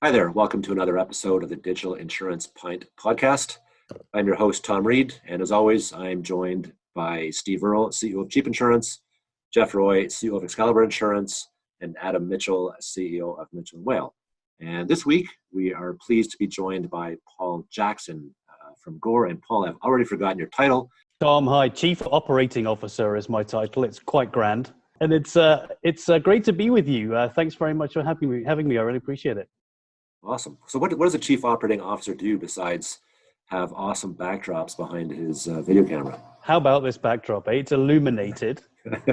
Hi there. Welcome to another episode of the Digital Insurance Pint podcast. I'm your host, Tom Reed, and as always, I'm joined by Steve Earle, CEO of Cheap Insurance, Jeff Roy, CEO of Excalibur Insurance, and Adam Mitchell, CEO of Mitchell & Whale. And this week, we are pleased to be joined by Paul Jackson from Gore. And Paul, I've already forgotten your title. Tom, hi. Chief Operating Officer is my title. It's quite grand. And it's great to be with you. Thanks very much for having me. I really appreciate it. Awesome. So what does a Chief Operating Officer do besides have awesome backdrops behind his video camera? How about this backdrop? It's illuminated.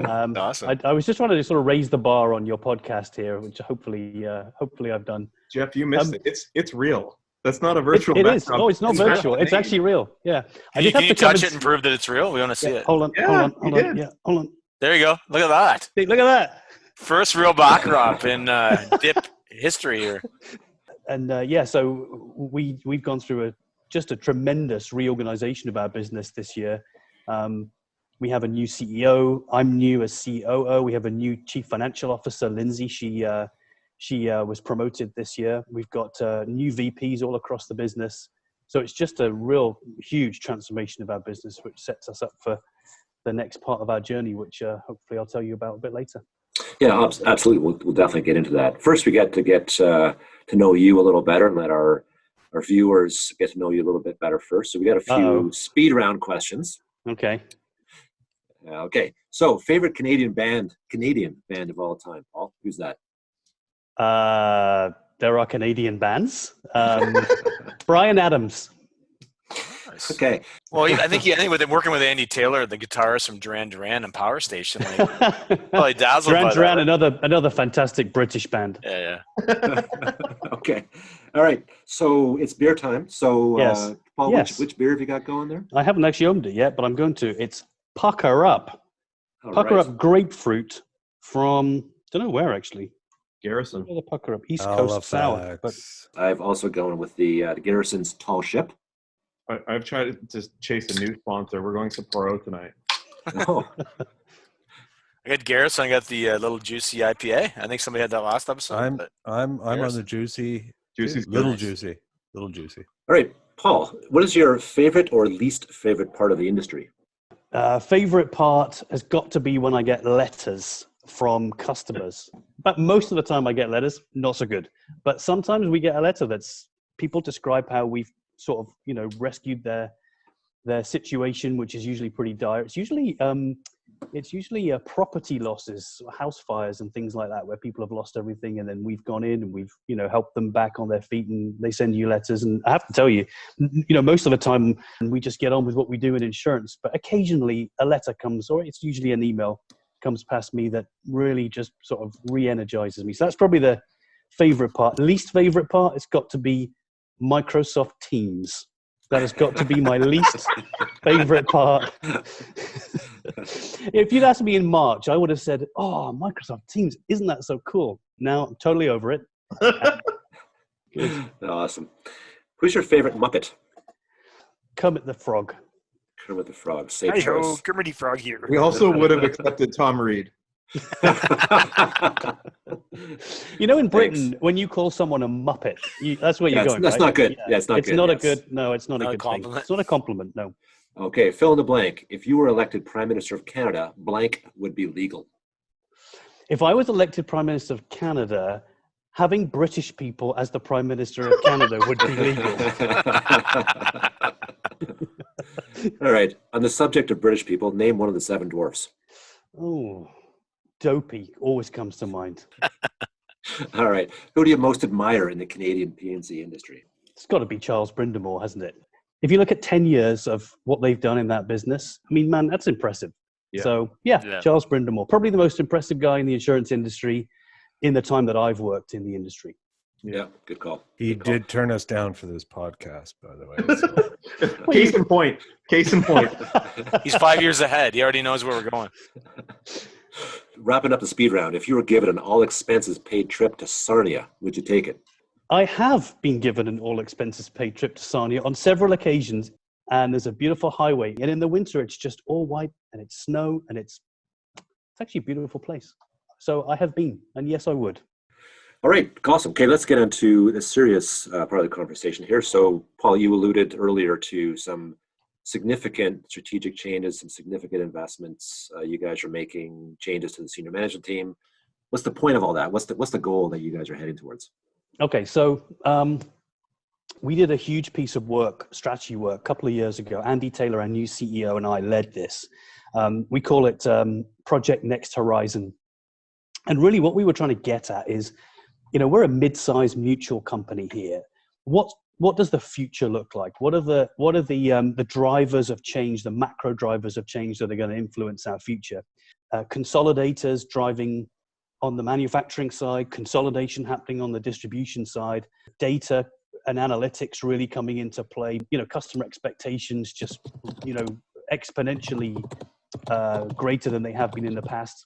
Awesome. I was just trying to sort of raise the bar on your podcast here, which hopefully I've done. Jeff, you missed it. It's real. That's not a virtual It is. backdrop. Oh, it's not virtual. It's actually real. Yeah. Can you touch it and prove that it's real? We want to see it. Hold on. Yeah, Hold on. There you go. Look at that. Hey, look at that. First real backdrop in dip history here. And so we've gone through just a tremendous reorganization of our business this year. We have a new CEO. I'm new as COO. We have a new Chief Financial Officer, Lindsay. She was promoted this year. We've got new VPs all across the business. So it's just a real huge transformation of our business, which sets us up for the next part of our journey, which hopefully I'll tell you about a bit later. Yeah, absolutely. We'll definitely get into that. First, we get to know you a little better and let our viewers get to know you a little bit better first. So we got a few speed round questions. Okay. Okay. So favorite Canadian band of all time, Paul? Who's that? There are Canadian bands. Bryan Adams. Nice. Okay. Well, I think with working with Andy Taylor, the guitarist from Duran Duran and Power Station, probably dazzled by Duran, that. another fantastic British band. Yeah. Okay. All right. So it's beer time. So Yes. Paul, Yes. which beer have you got going there? I haven't actually opened it yet, but I'm going to. It's Pucker Up. All Pucker right. Up grapefruit from, don't know where actually. Garrison. Where the Pucker Up? East Coast sour. But I've also gone with the Garrison's Tall Ship. I've tried to chase a new sponsor. We're going Sapporo tonight. Oh, I got Garrison. I got the little juicy IPA. I think somebody had that last episode. I'm on the juicy, Juicy's little good. juicy, little juicy. all right. Paul, what is your favorite or least favorite part of the industry? favorite part has got to be when I get letters from customers. But most of the time I get letters, not so good. But sometimes we get a letter that's people describe how we've sort of, rescued their situation, which is usually pretty dire. It's usually property losses, house fires and things like that, where people have lost everything. And then we've gone in and we've, helped them back on their feet, and they send you letters. And I have to tell you, most of the time we just get on with what we do in insurance, but occasionally a letter comes, or it's usually an email comes past me that really just sort of re-energizes me. So that's probably the favorite part. Least favorite part, it's got to be Microsoft Teams. That has got to be my least favorite part. If you'd asked me in March, I would have said, oh, Microsoft Teams, isn't that so cool? Now I'm totally over it. Good. Awesome. Who's your favorite Muppet? Kermit the Frog. Kermit the Frog. Safe Hi-ho, choice. Kermity Frog here. We also would have accepted Tom Reed. In Britain, when you call someone a Muppet, that's where you're going. That's right? not good. Yeah, it's not it's good. not yes. a good. No, it's not a good compliment. thing. It's not a compliment. No. Okay, fill in the blank. If you were elected Prime Minister of Canada, blank would be legal. If I was elected Prime Minister of Canada, having British people as the Prime Minister of Canada would be legal. All right. On the subject of British people, name one of the 7 dwarfs. Oh, Dopey always comes to mind. All right. Who do you most admire in the Canadian P&C industry? It's got to be Charles Brindamour, hasn't it? If you look at 10 years of what they've done in that business, I mean, man, that's impressive. Yeah. So, Charles Brindamour, probably the most impressive guy in the insurance industry in the time that I've worked in the industry. Yeah, good call. He Good call. did turn us down for this podcast, by the way. So. Case in point. He's 5 years ahead. He already knows where we're going. Wrapping up the speed round, if you were given an all expenses paid trip to Sarnia, would you take it? I have been given an all expenses paid trip to Sarnia on several occasions, and there's a beautiful highway. And in the winter, it's just all white and it's snow, and it's actually a beautiful place. So I have been, and yes, I would. All right, awesome. Okay, let's get into the serious part of the conversation here. So, Paul, you alluded earlier to some significant strategic changes, some significant investments. You guys are making changes to the senior management team. What's the point of all that? What's the goal that you guys are heading towards? Okay, so we did a huge piece of work, strategy work, a couple of years ago. Andy Taylor, our new CEO, and I led this. We call it Project Next Horizon. And really what we were trying to get at is, we're a mid-sized mutual company here. What does the future look like? What are the drivers of change, the macro drivers of change that are going to influence our future? Consolidators driving on the manufacturing side, consolidation happening on the distribution side, data and analytics really coming into play, customer expectations just, exponentially greater than they have been in the past.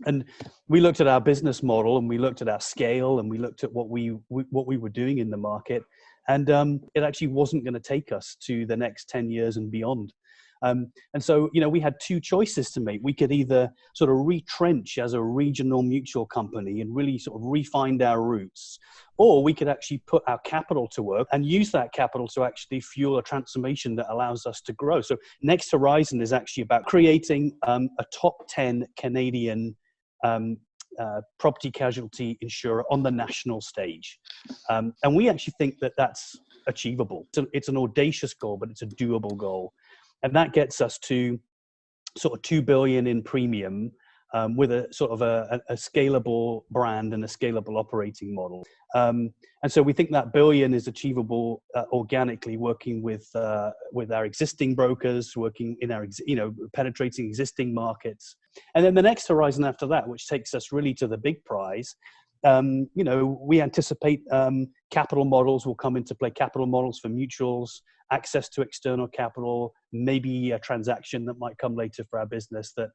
And we looked at our business model, and we looked at our scale, and we looked at what we were doing in the market, and it actually wasn't going to take us to the next 10 years and beyond. And so, we had two choices to make. We could either sort of retrench as a regional mutual company and really sort of refind our roots, or we could actually put our capital to work and use that capital to actually fuel a transformation that allows us to grow. So Next Horizon is actually about creating a top 10 Canadian property casualty insurer on the national stage. And we actually think that that's achievable. So it's an audacious goal, but it's a doable goal. And that gets us to sort of $2 billion in premium with a sort of a scalable brand and a scalable operating model. And so we think that $1 billion is achievable organically, working with our existing brokers, working in our, penetrating existing markets. And then the next horizon after that, which takes us really to the big prize, we anticipate capital models will come into play, capital models for mutuals, access to external capital, maybe a transaction that might come later for our business that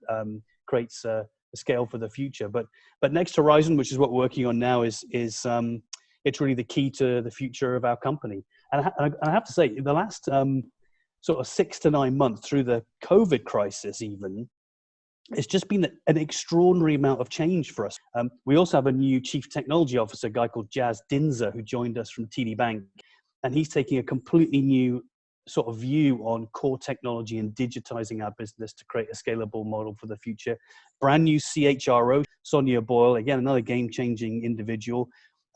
creates a scale for the future. But Next Horizon, which is what we're working on now, is it's really the key to the future of our company. And I have to say, in the last sort of 6 to 9 months through the COVID crisis even, it's just been an extraordinary amount of change for us. We also have a new chief technology officer, a guy called Jazz Dinzer, who joined us from TD Bank. And he's taking a completely new sort of view on core technology and digitizing our business to create a scalable model for the future. Brand new CHRO, Sonia Boyle, again, another game-changing individual.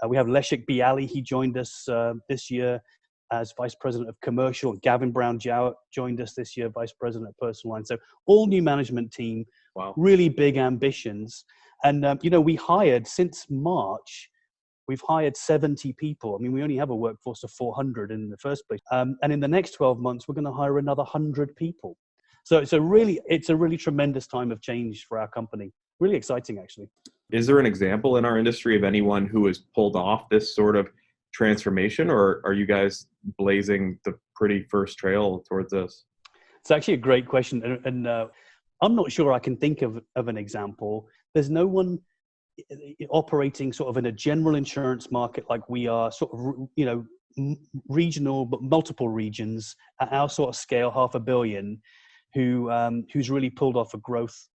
We have Leszek Bialy. He joined us this year as Vice President of Commercial. Gavin Brown-Jowett joined us this year, Vice President of Personal Line. So all new management team, Wow. Really big ambitions. And, we hired since March, we've hired 70 people. I mean, we only have a workforce of 400 in the first place. And in the next 12 months, we're going to hire another 100 people. So it's a really tremendous time of change for our company. Really exciting, actually. Is there an example in our industry of anyone who has pulled off this sort of transformation, or are you guys blazing the pretty first trail towards this? It's actually a great question. And I'm not sure I can think of an example. There's no one operating sort of in a general insurance market like we are, sort of, regional, but multiple regions at our sort of scale, $500 million, who's really pulled off a growth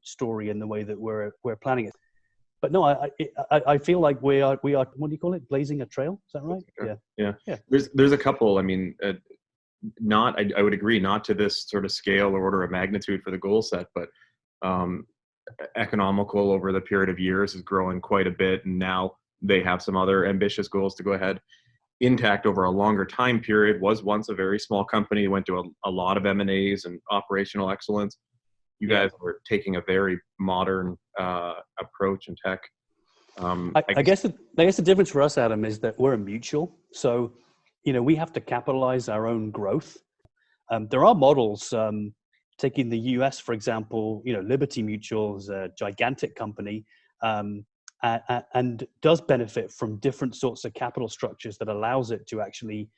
story in the way that we're planning it. But no, I feel like we are, what do you call it? Blazing a trail? Is that right? Yeah. There's a couple, I mean, I would agree, not to this sort of scale or order of magnitude for the goal set, but economical over the period of years is growing quite a bit. And now they have some other ambitious goals to go ahead. Intact over a longer time period was once a very small company, went to a lot of M&As and operational excellence. You guys were taking a very modern approach in tech. I guess the difference for us, Adam, is that we're a mutual. So, we have to capitalize our own growth. There are models, taking the US, for example, Liberty Mutual is a gigantic company and does benefit from different sorts of capital structures that allows it to actually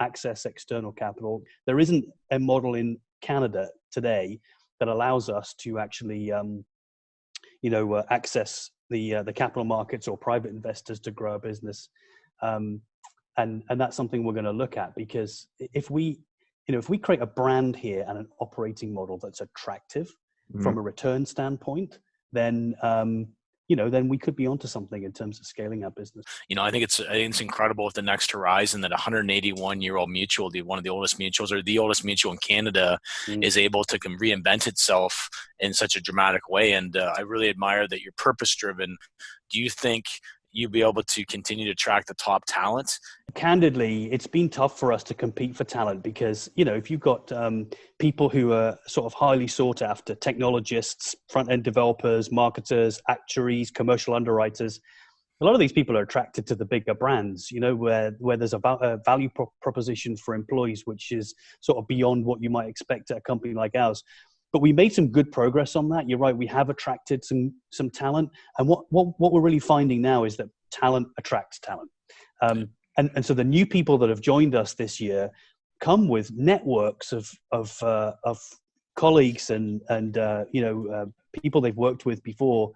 access external capital. There isn't a model in Canada today that allows us to actually, access the capital markets or private investors to grow a business. And that's something we're going to look at, because if we create a brand here and an operating model that's attractive from a return standpoint, then then we could be onto something in terms of scaling our business. I think it's incredible with the next horizon that 181-year-old mutual, one of the oldest mutuals or the oldest mutual in Canada, is able to reinvent itself in such a dramatic way. And I really admire that you're purpose driven. Do you think you'll be able to continue to attract the top talent? Candidly, it's been tough for us to compete for talent because, if you've got people who are sort of highly sought after, technologists, front-end developers, marketers, actuaries, commercial underwriters, a lot of these people are attracted to the bigger brands, where there's a value proposition for employees, which is sort of beyond what you might expect at a company like ours. But we made some good progress on that. You're right. We have attracted some talent. And what we're really finding now is that talent attracts talent. And so the new people that have joined us this year come with networks of colleagues and people they've worked with before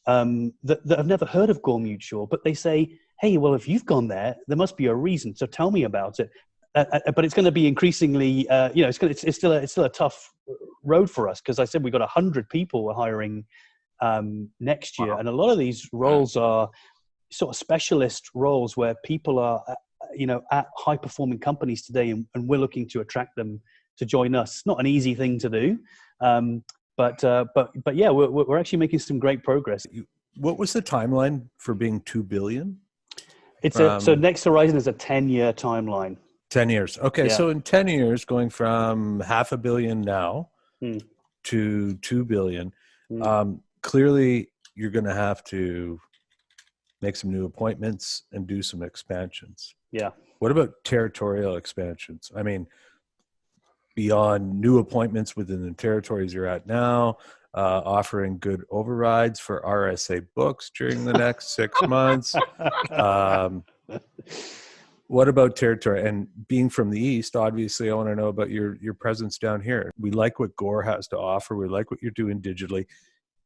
that have never heard of Gore Mutual. But they say, hey, well, if you've gone there must be a reason. So tell me about it. But it's going to be increasingly, it's still a tough road for us because I said we've got 100 people we're hiring next year, and a lot of these roles are sort of specialist roles where people are, at high performing companies today, and we're looking to attract them to join us. It's not an easy thing to do, but yeah, we're actually making some great progress. What was the timeline for being 2 billion? So Next Horizon is a 10-year timeline. 10 years. Okay. Yeah. So in 10 years, going from $500 million now to 2 billion, clearly you're going to have to make some new appointments and do some expansions. Yeah. What about territorial expansions? I mean, beyond new appointments within the territories you're at now, offering good overrides for RSA books during the next 6 months. What about territory? And being from the East, obviously, I want to know about your presence down here. We like what Gore has to offer. We like what you're doing digitally.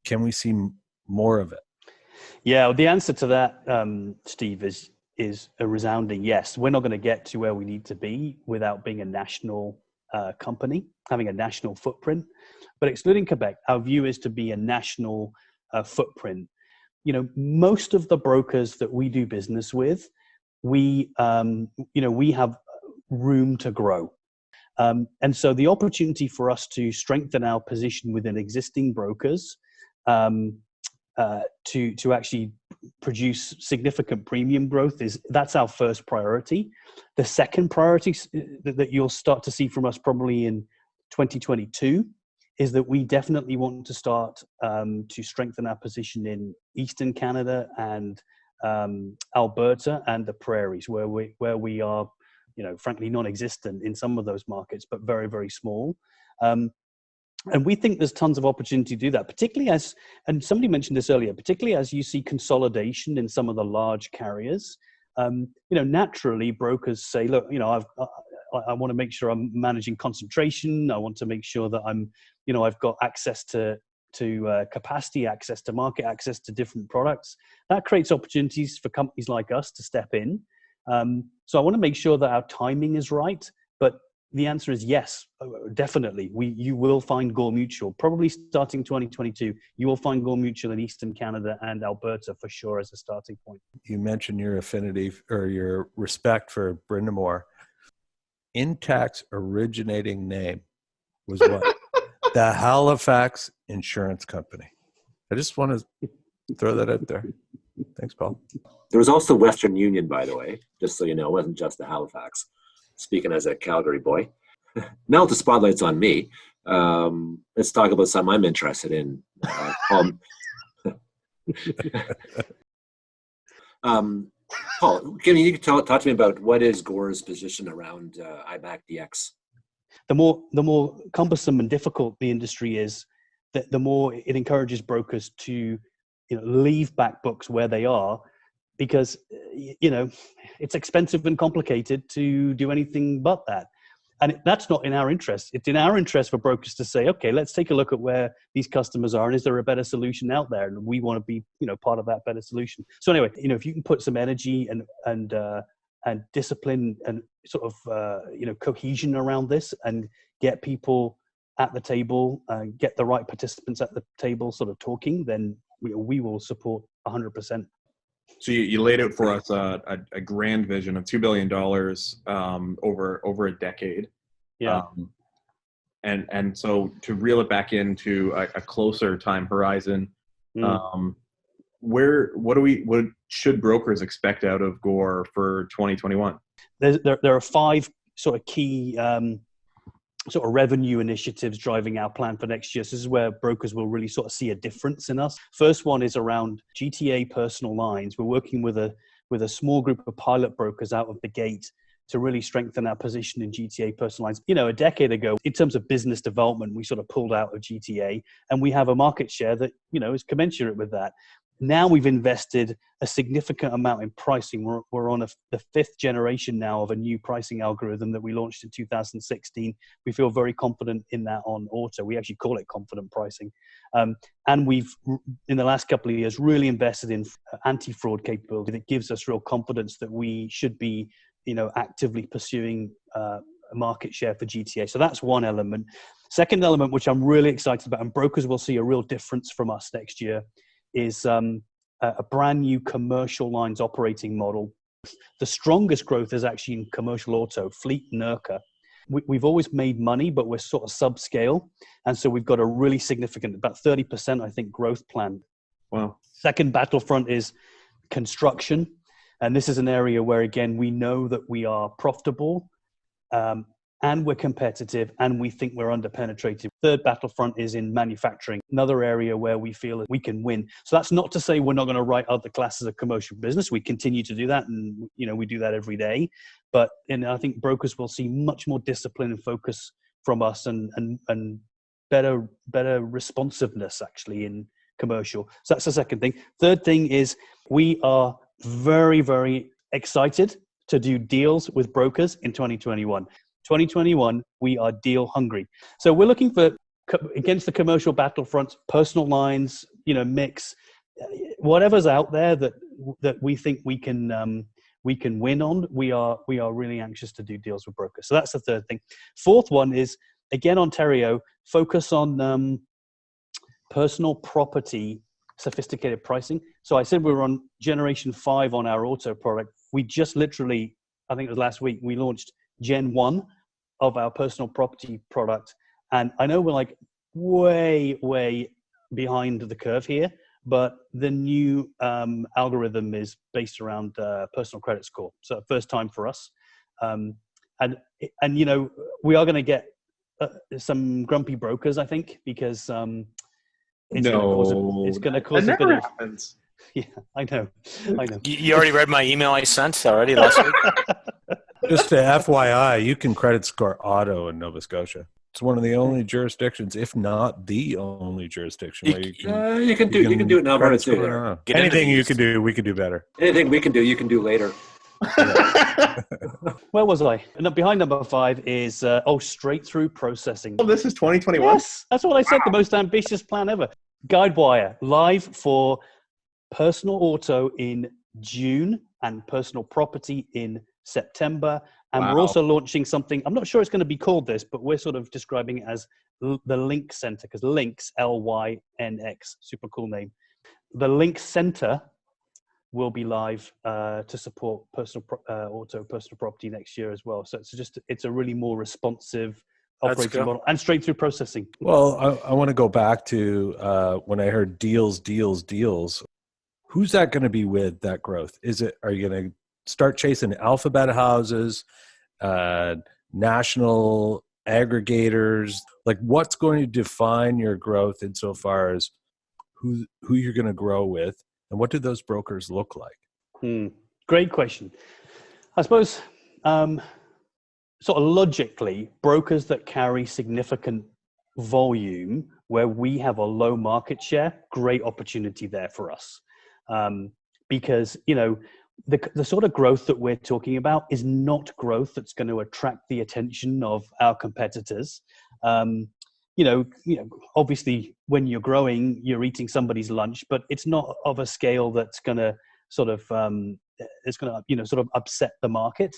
Can we see more of it? Yeah, well, the answer to that, Steve, is a resounding yes. We're not going to get to where we need to be without being a national company, having a national footprint. But excluding Quebec, our view is to be a national footprint. Most of the brokers that we do business with, we have room to grow. And so the opportunity for us to strengthen our position within existing brokers to actually produce significant premium growth that's our first priority. The second priority that you'll start to see from us probably in 2022 is that we definitely want to start to strengthen our position in Eastern Canada and Alberta and the prairies, where we are, frankly non-existent in some of those markets, but very, very small. And we think there's tons of opportunity to do that, particularly and somebody mentioned this earlier, particularly as you see consolidation in some of the large carriers. Naturally brokers say, look, I want to make sure I'm managing concentration. I want to make sure that I've got access to capacity, access to market, access to different products. That creates opportunities for companies like us to step in. So I want to make sure that our timing is right. But the answer is yes, definitely. You will find Gore Mutual, probably starting 2022. You will find Gore Mutual in Eastern Canada and Alberta for sure as a starting point. You mentioned your affinity or your respect for Brindamour. Intact's originating name was what? The Halifax Insurance Company. I just want to throw that out there. Thanks, Paul. There was also Western Union, by the way, just so you know. It wasn't just the Halifax. Speaking as a Calgary boy. Now the spotlight's on me. Let's talk about something I'm interested in. Paul, can you talk to me about what is Gore's position around IBAC DX? The more cumbersome and difficult the industry is, the more it encourages brokers to leave back books where they are, because it's expensive and complicated to do anything but that. And that's not in our interest. It's in our interest for brokers to say, okay, let's take a look at where these customers are and is there a better solution out there? And we want to be, part of that better solution. So anyway, if you can put some energy and discipline and sort of, cohesion around this and get people at the table, get the right participants at the table sort of talking, then we will support 100%. So you laid out for us a grand vision of $2 billion over a decade. Yeah. And so to reel it back into a closer time horizon, what should brokers expect out of Gore for 2021? There are 5 sort of key sort of revenue initiatives driving our plan for next year. So this is where brokers will really sort of see a difference in us. First one is around GTA personal lines. We're working with a small group of pilot brokers out of the gate to really strengthen our position in GTA personal lines. A decade ago, in terms of business development, we sort of pulled out of GTA, and we have a market share that, is commensurate with that. Now we've invested a significant amount in pricing. We're on the 5th generation now of a new pricing algorithm that we launched in 2016. We feel very confident in that on auto. We actually call it confident pricing. And we've, in the last couple of years, really invested in anti-fraud capability that gives us real confidence that we should be, actively pursuing a market share for GTA. So that's one element. Second element, which I'm really excited about, and brokers will see a real difference from us next year, is a brand new commercial lines operating model. The strongest growth is actually in commercial auto, fleet and IRCA. We've always made money, but we're sort of subscale. And so we've got a really significant, about 30%, I think, growth plan. Wow. Second battlefront is construction. And this is an area where, again, we know that we are profitable and we're competitive, and we think we're underpenetrated. Third battlefront is in manufacturing, another area where we feel that we can win. So that's not to say we're not going to write other classes of commercial business. We continue to do that, and we do that every day. But I think brokers will see much more discipline and focus from us, and better responsiveness actually in commercial. So that's the second thing. Third thing is we are very, very excited to do deals with brokers in 2021. 2021, we are deal hungry. So we're looking for, against the commercial battlefronts, personal lines, mix, whatever's out there that we think we can win on. We are really anxious to do deals with brokers. So that's the third thing. Fourth one is, again, Ontario, focus on personal property, sophisticated pricing. So I said we were on generation 5 on our auto product. We just literally, I think it was last week, we launched Gen 1 of our personal property product. And I know we're like way, way behind the curve here, but the new algorithm is based around personal credit score. So first time for us. And we are going to get some grumpy brokers, I think, because it's going to cause a bit of... happens. Yeah, I know. You already read my email I sent already last week? Just to FYI, you can credit score auto in Nova Scotia. It's one of the only jurisdictions, if not the only jurisdiction, where you can do it in Alberta too. Yeah. Anything you can do, we can do better. Anything we can do, you can do later. Where was I? And behind number 5 is straight through processing. Oh, this is 2021. Yes, that's what I said. The most ambitious plan ever. Guidewire live for personal auto in June and personal property in September. And we're also launching something, I'm not sure it's going to be called this, but we're sort of describing it as the Link Center, because Lynx, Lynx, super cool name. The Link Center will be live to support personal property next year as well. So it's a really more responsive operating model and straight through processing. Well, I want to go back to when I heard deals. Who's that going to be with, that growth? Are you going to start chasing alphabet houses, national aggregators? Like, what's going to define your growth insofar as who you're going to grow with, and what do those brokers look like? Great question. I suppose sort of logically, brokers that carry significant volume where we have a low market share, great opportunity there for us. Because, the sort of growth that we're talking about is not growth that's going to attract the attention of our competitors. Obviously when you're growing, you're eating somebody's lunch, but it's not of a scale that's going to sort of upset the market.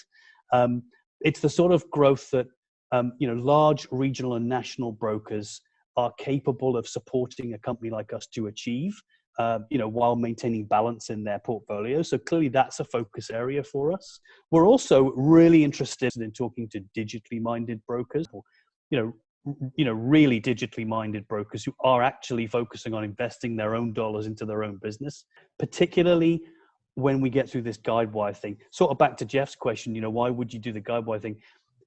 It's the sort of growth that large regional and national brokers are capable of supporting a company like us to achieve. while maintaining balance in their portfolio. So clearly that's a focus area for us. We're also really interested in talking to digitally minded brokers, really digitally minded brokers who are actually focusing on investing their own dollars into their own business, particularly when we get through this guidewire thing. Sort of back to Jeff's question, why would you do the guidewire thing?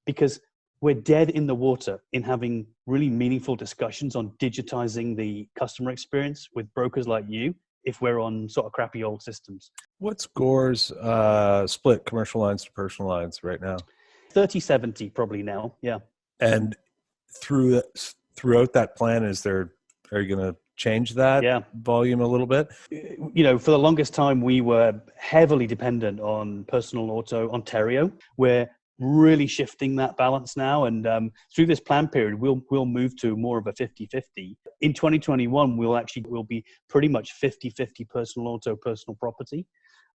Because we're dead in the water in having really meaningful discussions on digitizing the customer experience with brokers like you if we're on sort of crappy old systems. What's Gore's split commercial lines to personal lines right now? 30-70 probably now, yeah. And throughout that plan, are you going to change that volume a little bit? For the longest time, we were heavily dependent on personal auto Ontario. We're really shifting that balance now. And through this plan period, we'll move to more of a 50-50. In 2021, we'll be pretty much 50-50 personal auto, personal property.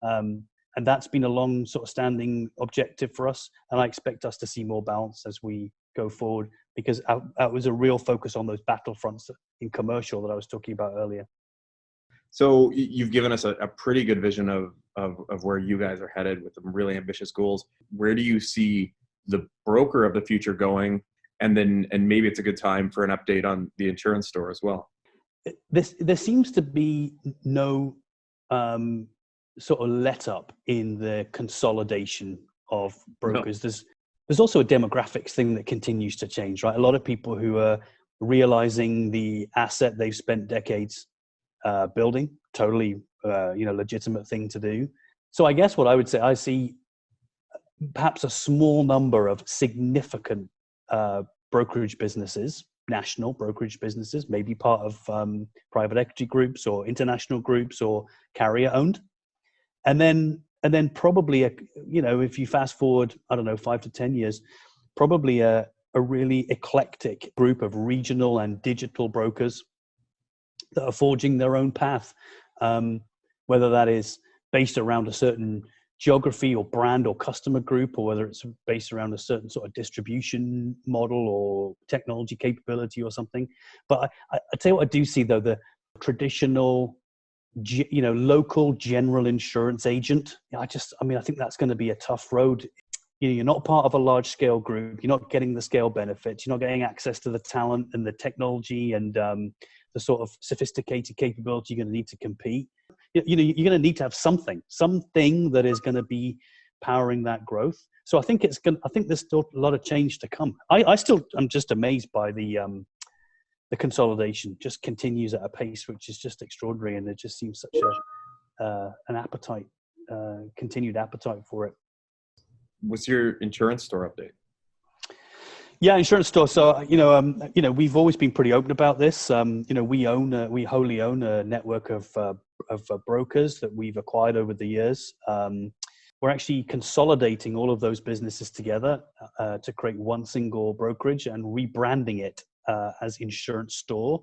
And that's been a long sort of standing objective for us. And I expect us to see more balance as we go forward, because that was a real focus on those battlefronts in commercial that I was talking about earlier. So you've given us a pretty good vision of where you guys are headed with some really ambitious goals. Where do you see the broker of the future going? And maybe it's a good time for an update on the insurance store as well. There seems to be no sort of let up in the consolidation of brokers. No. There's also a demographics thing that continues to change, right? A lot of people who are realizing the asset they've spent decades building, totally, legitimate thing to do. So I guess what I would say, I see perhaps a small number of significant brokerage businesses, national brokerage businesses, maybe part of private equity groups or international groups or carrier owned. And then probably, if you fast forward, 5 to 10 years, probably a really eclectic group of regional and digital brokers that are forging their own path, whether that is based around a certain geography or brand or customer group, or whether it's based around a certain sort of distribution model or technology capability or something. But I tell you what I do see, though, the traditional, local general insurance agent. I think that's going to be a tough road. You're not part of a large scale group. You're not getting the scale benefits. You're not getting access to the talent and the technology and the sort of sophisticated capability you're going to need to compete. You're going to need to have something that is going to be powering that growth. So I think there's still a lot of change to come. I'm just amazed by the consolidation just continues at a pace which is just extraordinary, and there just seems such an appetite, continued appetite for it. What's your insurance store update? Yeah, insurance store. So we've always been pretty open about this. We wholly own a network of brokers that we've acquired over the years. We're actually consolidating all of those businesses together to create one single brokerage and rebranding it as Insurance Store,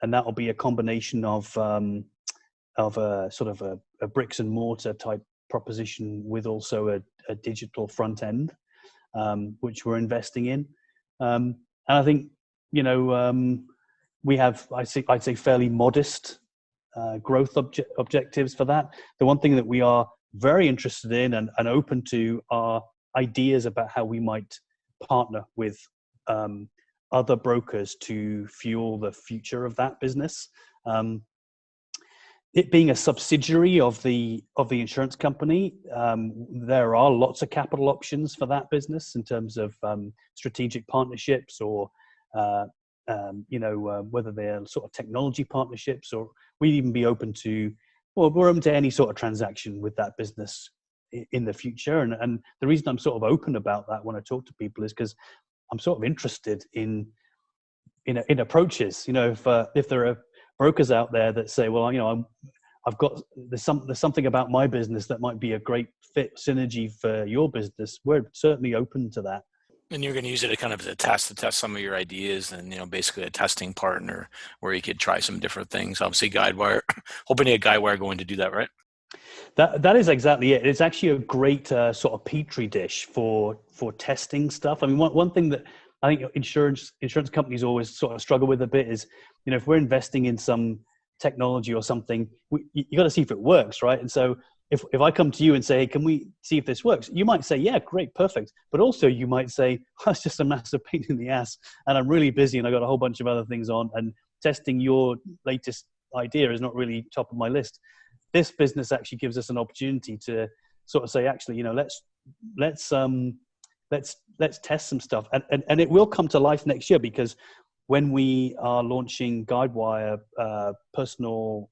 and that will be a combination of a sort of a bricks and mortar type proposition with also a digital front end, which we're investing in. And I think we have I'd say fairly modest growth objectives for that. The one thing that we are very interested in and open to are ideas about how we might partner with other brokers to fuel the future of that business. It being a subsidiary of the insurance company, there are lots of capital options for that business in terms of strategic partnerships or whether they're sort of technology partnerships, or we'd even be open to, we're open to any sort of transaction with that business in the future. And the reason I'm sort of open about that when I talk to people is because I'm sort of interested in approaches. If there are brokers out there that say, well, there's something about my business that might be a great fit synergy for your business, we're certainly open to that. And you're going to use it to test some of your ideas, and basically a testing partner where you could try some different things. Obviously, Guidewire, hoping to get Guidewire going to do that, right? That is exactly it. It's actually a great sort of petri dish for testing stuff. I mean, one thing that I think insurance companies always sort of struggle with a bit is, if we're investing in some technology or something, you got to see if it works, right? And so if I come to you and say, hey, can we see if this works? You might say, yeah, great, perfect. But also you might say, oh, it's just a massive pain in the ass and I'm really busy and I got a whole bunch of other things on, and testing your latest idea is not really top of my list. This business actually gives us an opportunity to sort of say, actually, let's test some stuff. And it will come to life next year, because when we are launching Guidewire personal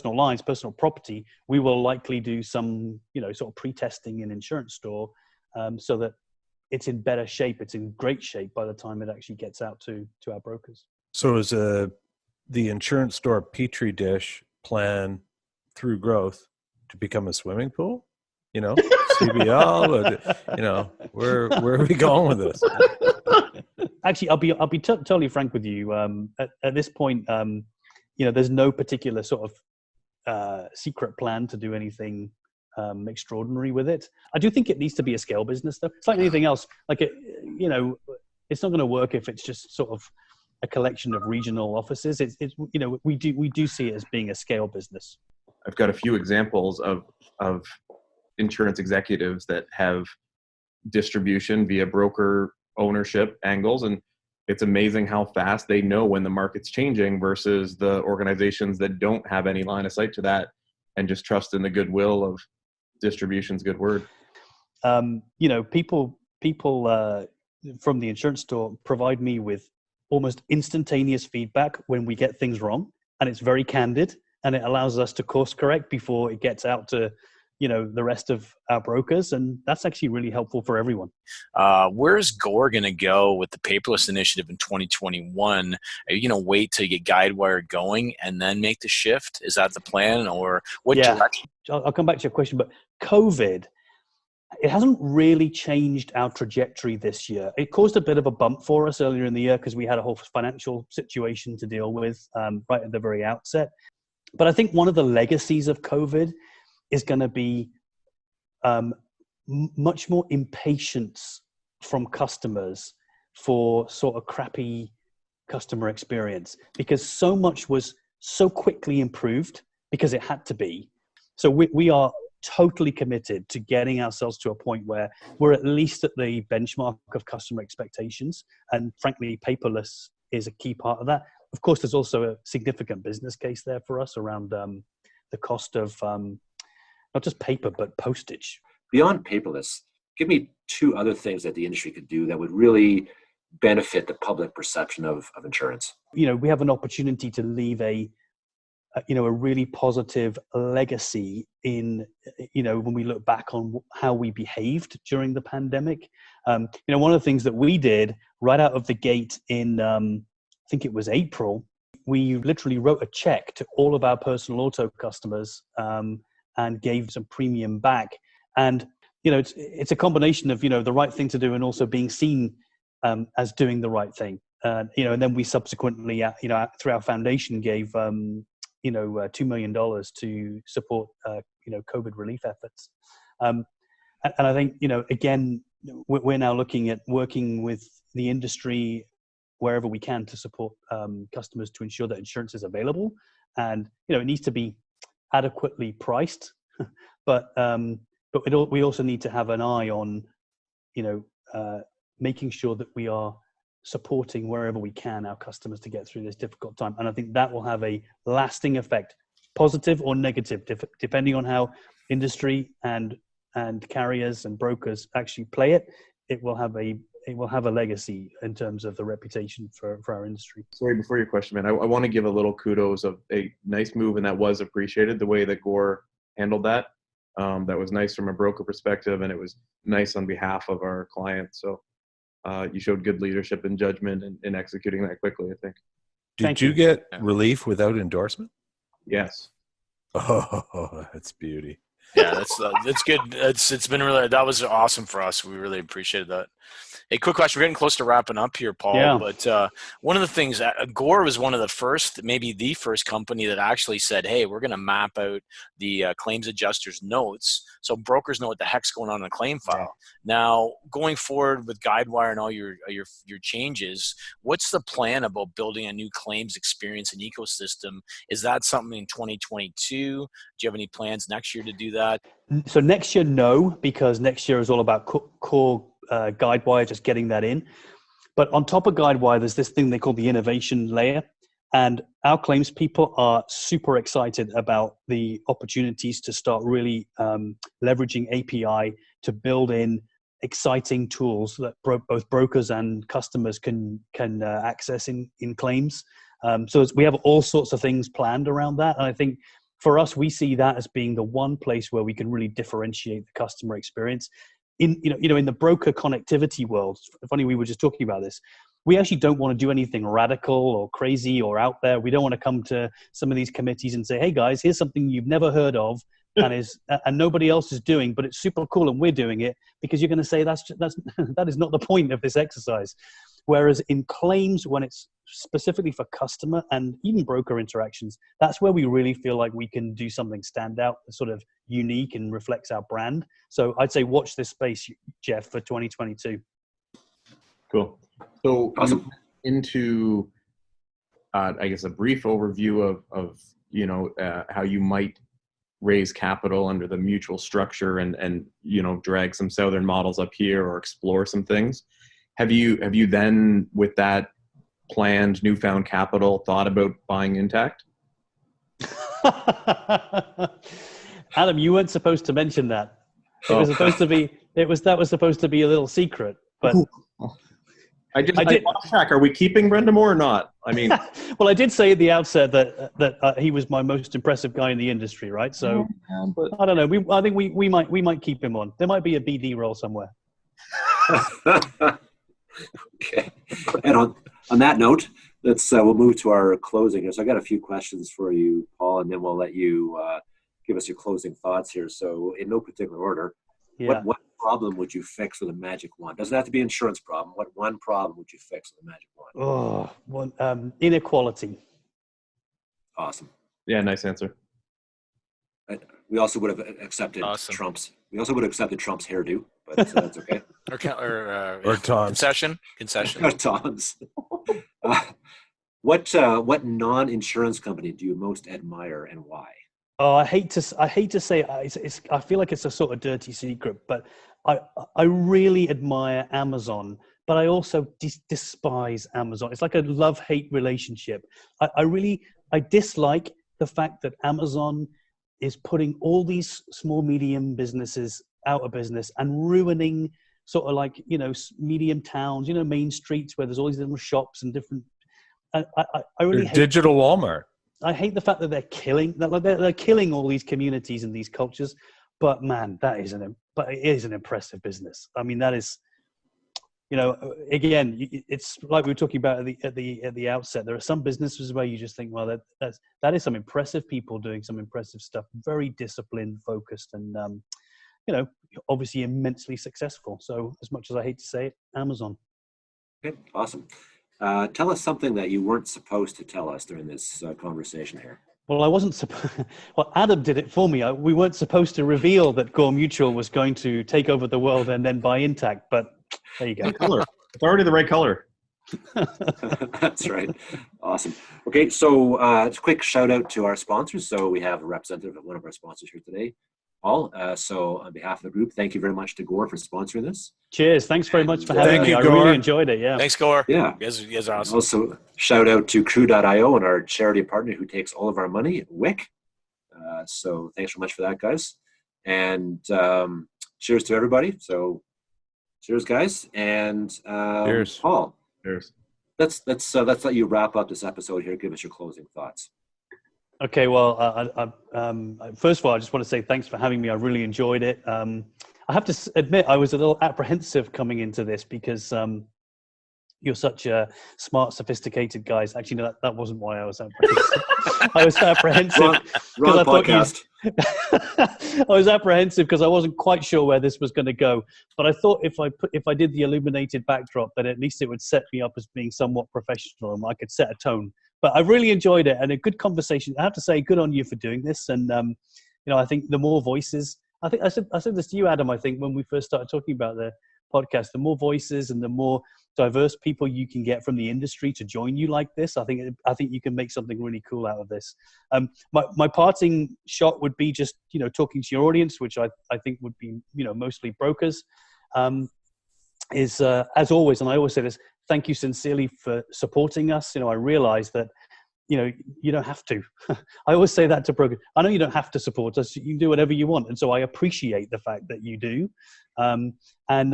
lines, personal property, we will likely do some, sort of pre-testing in Insurance Store, so that it's in better shape. It's in great shape by the time it actually gets out to our brokers. So is the Insurance Store Petri dish plan through growth to become a swimming pool? CBL, where are we going with this? Actually, I'll be totally frank with you. At this point, there's no particular sort of secret plan to do anything extraordinary with it. I do think it needs to be a scale business, though. It's like anything else. Like it's not going to work if it's just sort of a collection of regional offices. We do see it as being a scale business. I've got a few examples of insurance executives that have distribution via broker ownership angles, and it's amazing how fast they know when the market's changing versus the organizations that don't have any line of sight to that and just trust in the goodwill of distribution's good word. People from the Insurance Store provide me with almost instantaneous feedback when we get things wrong, and it's very candid, and it allows us to course correct before it gets out to the rest of our brokers, and that's actually really helpful for everyone. Where's Gore going to go with the paperless initiative in 2021? Are you going to wait till you get Guidewire going and then make the shift? Is that the plan, or what direction? I'll come back to your question, but COVID, it hasn't really changed our trajectory this year. It caused a bit of a bump for us earlier in the year because we had a whole financial situation to deal with right at the very outset. But I think one of the legacies of COVID is going to be much more impatience from customers for sort of crappy customer experience, because so much was so quickly improved because it had to be. So we are totally committed to getting ourselves to a point where we're at least at the benchmark of customer expectations. And frankly, paperless is a key part of that. Of course, there's also a significant business case there for us around the cost of not just paper, but postage. Beyond paperless, give me two other things that the industry could do that would really benefit the public perception of insurance. We have an opportunity to leave a really positive legacy in, when we look back on how we behaved during the pandemic. One of the things that we did right out of the gate in, I think it was April, we literally wrote a check to all of our personal auto customers and gave some premium back. And, it's a combination of, the right thing to do and also being seen as doing the right thing. And then we subsequently, through our foundation gave, $2 million to support, COVID relief efforts. And I think, again, we're now looking at working with the industry wherever we can to support customers to ensure that insurance is available. And, it needs to be adequately priced, but we also need to have an eye on, making sure that we are supporting wherever we can our customers to get through this difficult time. And I think that will have a lasting effect, positive or negative, depending on how industry and carriers and brokers actually play it. It will have a legacy in terms of the reputation for our industry. Sorry, before your question, man, I want to give a little kudos of a nice move, and that was appreciated, the way that Gore handled that. That was nice from a broker perspective, and it was nice on behalf of our clients. So you showed good leadership and judgment in executing that quickly, I think. Did you get relief without endorsement? Yes. Oh, that's beauty. Yeah, that's good. It's been really, that was awesome for us. We really appreciated that. Hey, quick question. We're getting close to wrapping up here, Paul. Yeah. But one of the things, Gore was one of the first, maybe the first company that actually said, hey, we're going to map out the claims adjuster's notes so brokers know what the heck's going on in the claim file. Yeah. Now, going forward with Guidewire and all your changes, what's the plan about building a new claims experience and ecosystem? Is that something in 2022? Do you have any plans next year to do that? So next year, no, because next year is all about core Guidewire, just getting that in. But on top of Guidewire, there's this thing they call the innovation layer. And our claims people are super excited about the opportunities to start really leveraging API to build in exciting tools that both brokers and customers can access in claims. So we have all sorts of things planned around that. And I think for us, we see that as being the one place where we can really differentiate the customer experience. In the broker connectivity world, funny, we were just talking about this. We actually don't want to do anything radical or crazy or out there. We don't want to come to some of these committees and say, "Hey guys, here's something you've never heard of and nobody else is doing, but it's super cool and we're doing it," because you're going to say that is not the point of this exercise. Whereas in claims, when it's specifically for customer and even broker interactions, that's where we really feel like we can do something stand out, sort of unique and reflects our brand. So I'd say watch this space, Jeff, for 2022. Cool. So Awesome. Into, I guess, a brief overview of how you might raise capital under the mutual structure and drag some southern models up here or explore some things. Have you then, with that planned newfound capital, thought about buying Intact? Adam, you weren't supposed to mention that. It was supposed to be. That was supposed to be a little secret. But I lost track. Are we keeping Brindamour or not? I mean, well, I did say at the outset that he was my most impressive guy in the industry, right? So but I don't know. I think we might keep him on. There might be a BD role somewhere. Okay. And on that note, we'll move to our closing here. So I got a few questions for you, Paul, and then we'll let you give us your closing thoughts here. So in no particular order, Yeah. what problem would you fix with a magic wand? Doesn't have to be an insurance problem. What one problem would you fix with a magic wand? Inequality. Awesome. yeah, nice answer. We also would have accepted Awesome. Trump's hairdo, but that's okay. Or Tom's. Concession. Or Tom's. What non-insurance company do you most admire and why? Oh, I hate to say I feel like it's a sort of dirty secret, but I really admire Amazon, but I also despise Amazon. It's like a love-hate relationship. I dislike the fact that Amazon is putting all these small, medium businesses out of business and ruining sort of like, medium towns, main streets where there's all these little shops and different. I really hate digital Walmart. I hate the fact that they're killing all these communities and these cultures. But man, it is an impressive business. I mean, that is, again, it's like we were talking about at the outset. There are some businesses where you just think, well, that is some impressive people doing some impressive stuff, very disciplined, focused, and obviously immensely successful. So as much as I hate to say it, Amazon. Okay, awesome. Tell us something that you weren't supposed to tell us during this conversation here. Well, I wasn't well, Adam did it for me. We weren't supposed to reveal that Gore Mutual was going to take over the world and then buy Intact, but there you go. Color. It's already the right color. That's right. Awesome. Okay, so it's a quick shout out to our sponsors. So we have a representative of one of our sponsors here today, Paul. So on behalf of the group, thank you very much to Gore for sponsoring this. Cheers. Thanks very much for having Thank me. you, I Gore. really enjoyed it. Yeah. Thanks, Gore. Yeah. You guys are awesome. Also, shout out to Crew.io and our charity partner who takes all of our money, WIC. So thanks so much for that, guys. And cheers to everybody. So cheers, guys. And Cheers. Paul, Cheers. let's let you wrap up this episode here. Give us your closing thoughts. Okay. Well, first of all, I just want to say thanks for having me. I really enjoyed it. I have to admit, I was a little apprehensive coming into this because you're such a smart, sophisticated guys. Actually, no, that wasn't why I was apprehensive. I was apprehensive. Wrong I thought podcast. I was apprehensive because I wasn't quite sure where this was going to go. But I thought if I did the illuminated backdrop, that at least it would set me up as being somewhat professional and I could set a tone. But I really enjoyed it and a good conversation. I have to say, good on you for doing this. And I think the more voices. I think I said this to you, Adam. I think when we first started talking about the podcast, the more voices and the more diverse people you can get from the industry to join you like this, I think you can make something really cool out of this. My parting shot would be just talking to your audience, which I think would be mostly brokers. Is as always, and I always say this, thank you sincerely for supporting us. I realize that you don't have to. I always say that to brokers. I know you don't have to support us. You can do whatever you want. And so I appreciate the fact that you do. And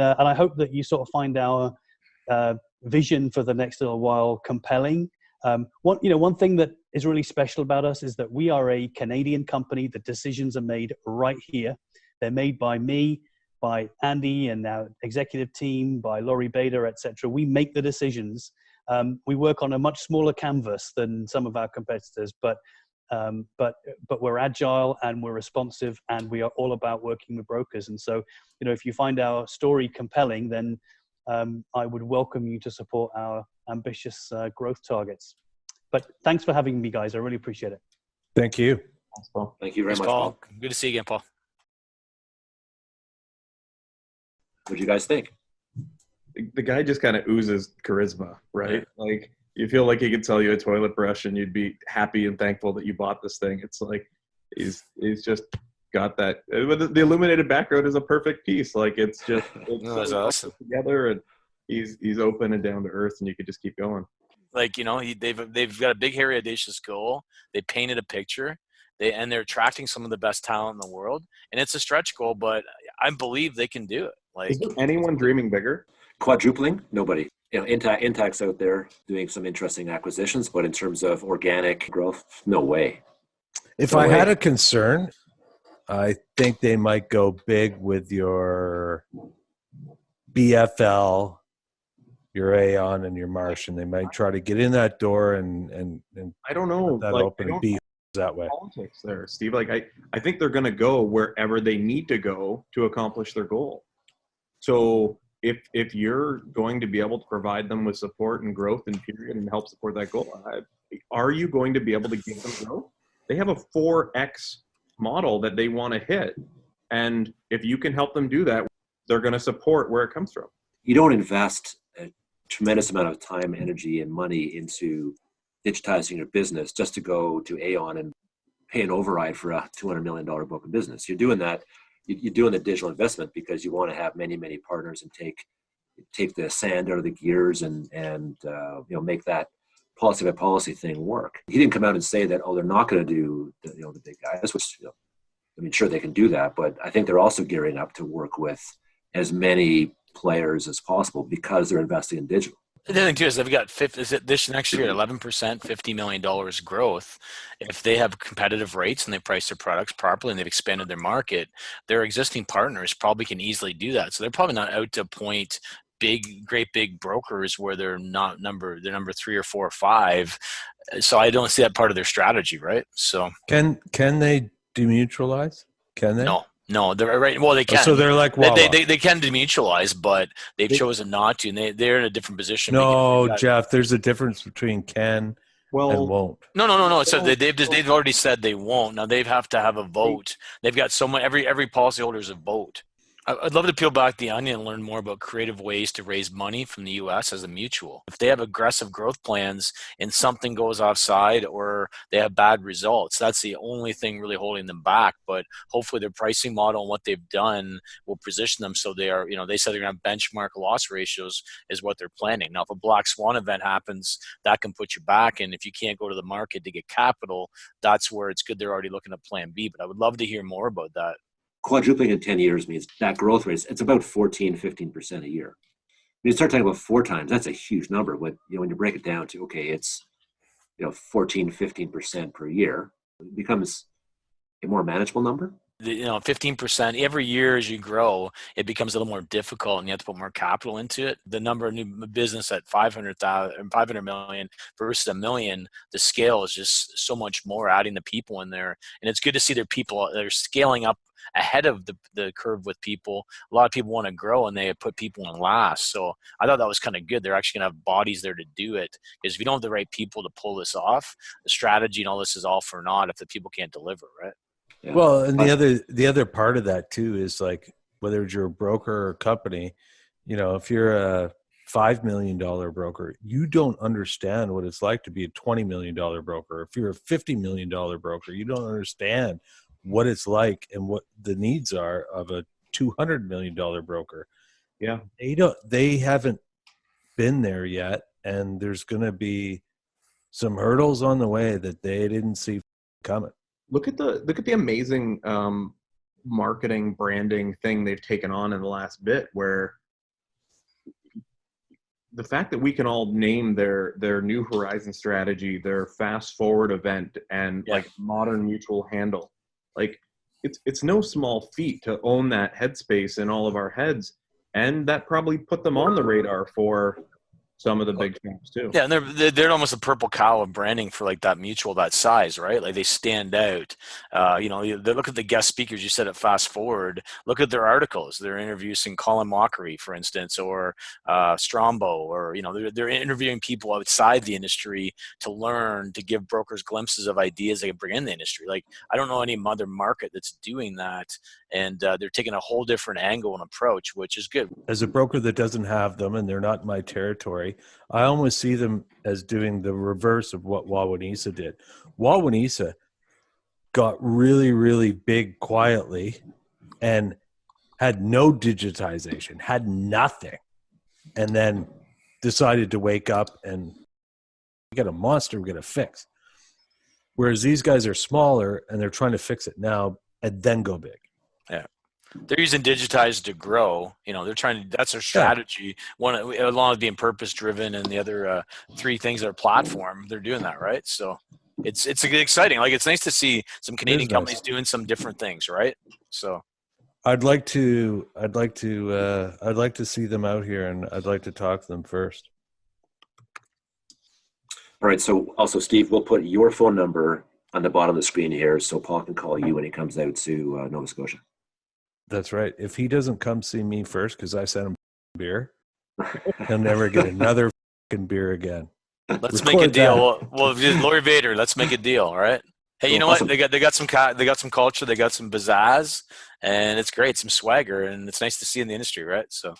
I hope that you sort of find our vision for the next little while compelling. One thing that is really special about us is that we are a Canadian company. The decisions are made right here. They're made by me, by Andy and our executive team, by Laurie Bader, etc. We make the decisions. We work on a much smaller canvas than some of our competitors, but we're agile and we're responsive, and we are all about working with brokers. And so, if you find our story compelling, then I would welcome you to support our ambitious growth targets. But thanks for having me, guys. I really appreciate it. Thank you. Thanks, Paul. Thank you very Thanks, much, Paul. Paul. Good to see you again, Paul. What do you guys think? The guy just kind of oozes charisma, right? Like you feel like he could sell you a toilet brush and you'd be happy and thankful that you bought this thing. It's like he's just got that. The illuminated background is a perfect piece. Like it's That's awesome. Together, and he's open and down to earth, and you could just keep going. Like they've got a big, hairy, audacious goal. They painted a picture. They're attracting some of the best talent in the world, and it's a stretch goal, but I believe they can do it. Like, is there anyone dreaming bigger? Quadrupling? Nobody. Intact's out there doing some interesting acquisitions, but in terms of organic growth, no way. If No I way. had a concern, I think they might go big with your BFL, your Aon, and your Marsh, and they might try to get in that door and I don't know. that Like, open and be that way. Politics there, Steve. Like I think they're going to go wherever they need to go to accomplish their goal. So if you're going to be able to provide them with support and growth and period and help support that goal, are you going to be able to give them growth? They have a 4X model that they want to hit. And if you can help them do that, they're going to support where it comes from. You don't invest a tremendous amount of time, energy, and money into digitizing your business just to go to Aon and pay an override for a $200 million book of business. You're doing that. You're doing the digital investment because you want to have many, many partners and take the sand out of the gears and make that policy by policy thing work. He didn't come out and say that, they're not going to do the big guys, which sure they can do that, but I think they're also gearing up to work with as many players as possible because they're investing in digital. The thing too is they've got this next year 11%, $50 million growth. If they have competitive rates and they price their products properly and they've expanded their market, their existing partners probably can easily do that. So they're probably not out to appoint great big brokers where they're number 3 or 4 or 5. So I don't see that part of their strategy, right? So Can they demutualize? Can they? No, they're right. Well, they can. So they're like Wawa. They can demutualize, but they've chosen not to, and they're in a different position. No, Jeff. There's a difference between can and won't. No. So they've already said they won't. Now they have to have a vote. They've got so much. Every policyholder is a vote. I'd love to peel back the onion and learn more about creative ways to raise money from the U.S. as a mutual. If they have aggressive growth plans and something goes offside or they have bad results, that's the only thing really holding them back. But hopefully their pricing model and what they've done will position them so they are, they said they're going to benchmark loss ratios is what they're planning. Now, if a black swan event happens, that can put you back. And if you can't go to the market to get capital, that's where it's good they're already looking at plan B. But I would love to hear more about that. Quadrupling in 10 years means that growth rate, it's about 15% a year. When you start talking about 4 times, that's a huge number. When you break it down to, okay, it's 14, 15% per year, it becomes a more manageable number. 15% every year as you grow, it becomes a little more difficult and you have to put more capital into it. The number of new business at 500 million versus $1 million, the scale is just so much more, adding the people in there. And it's good to see their people, they're scaling up ahead of the curve with people. A lot of people want to grow and they put people in last. So I thought that was kind of good. They're actually going to have bodies there to do it, because if you don't have the right people to pull this off, the strategy and all this is all for naught if the people can't deliver, right? Yeah. Well, and the other part of that too is, like, whether it's your broker or company, if you're a $5 million broker, you don't understand what it's like to be a $20 million broker. If you're a $50 million broker, you don't understand what it's like and what the needs are of a $200 million broker. Yeah. They haven't been there yet. And there's going to be some hurdles on the way that they didn't see coming. Look at the amazing marketing branding thing they've taken on in the last bit, where the fact that we can all name their New Horizon strategy, their fast forward event, and like Modern Mutual handle, like it's no small feat to own that headspace in all of our heads, and that probably put them on the radar for some of the big shops too. Yeah, and they're almost a purple cow of branding for like that mutual, that size, right? Like they stand out. They look at the guest speakers. You said it. Fast forward. Look at their articles. They're interviewing Colin Mockery, for instance, or Strombo, or they're interviewing people outside the industry to learn, to give brokers glimpses of ideas they can bring in the industry. Like I don't know any other market that's doing that, and they're taking a whole different angle and approach, which is good. As a broker that doesn't have them and they're not in my territory, I almost see them as doing the reverse of what Wawanesa did. Wawanesa got really, really big quietly and had no digitization, had nothing, and then decided to wake up and we got a monster we're going to fix. Whereas these guys are smaller and they're trying to fix it now and then go big. Yeah. They're using digitize to grow. They're trying to, that's their strategy. One, along with being purpose driven, and the other three things are platform. They're doing that, right? So it's exciting. Like, it's nice to see some Canadian companies doing some different things, right? So I'd like to see them out here, and I'd like to talk to them first. All right. So also, Steve, we'll put your phone number on the bottom of the screen here, so Paul can call you when he comes out to Nova Scotia. That's right. If he doesn't come see me first because I sent him beer, he'll never get another beer again. Let's make a deal. Well, Lori Vader, let's make a deal. All right. Hey, you know what? They got some culture. They got some pizzazz, and it's great. Some swagger, and it's nice to see in the industry, right? So